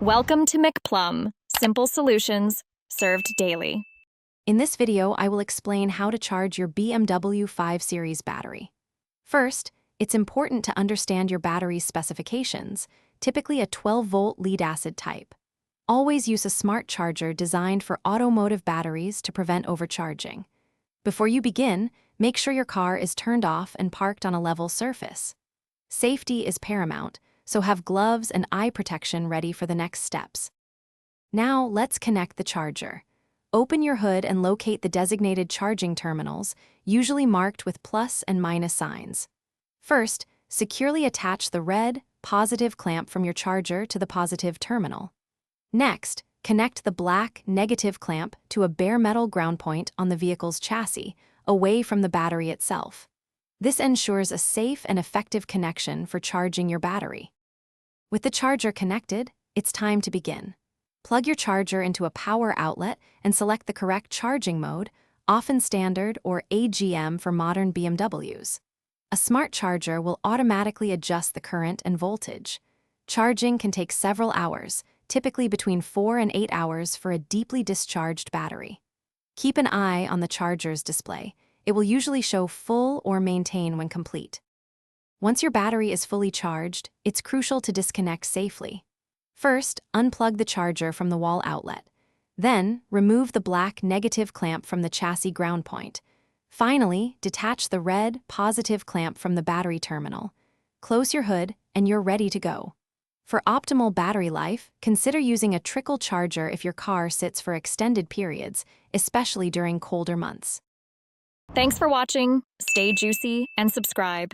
Welcome to McPlum, simple solutions served daily. In this video, I will explain how to charge your BMW 5 Series battery. First, it's important to understand your battery's specifications, typically a 12-volt lead-acid type. Always use a smart charger designed for automotive batteries to prevent overcharging. Before you begin, make sure your car is turned off and parked on a level surface. Safety is paramount, so have gloves and eye protection ready for the next steps. Now, let's connect the charger. Open your hood and locate the designated charging terminals, usually marked with plus and minus signs. First, securely attach the red, positive clamp from your charger to the positive terminal. Next, connect the black, negative clamp to a bare metal ground point on the vehicle's chassis, away from the battery itself. This ensures a safe and effective connection for charging your battery. With the charger connected, it's time to begin. Plug your charger into a power outlet and select the correct charging mode, often standard or AGM for modern BMWs. A smart charger will automatically adjust the current and voltage. Charging can take several hours, typically between 4 and 8 hours for a deeply discharged battery. Keep an eye on the charger's display. It will usually show full or maintain when complete. Once your battery is fully charged, it's crucial to disconnect safely. First, unplug the charger from the wall outlet. Then, remove the black negative clamp from the chassis ground point. Finally, detach the red positive clamp from the battery terminal. Close your hood, and you're ready to go. For optimal battery life, consider using a trickle charger if your car sits for extended periods, especially during colder months. Thanks for watching. Stay juicy and subscribe.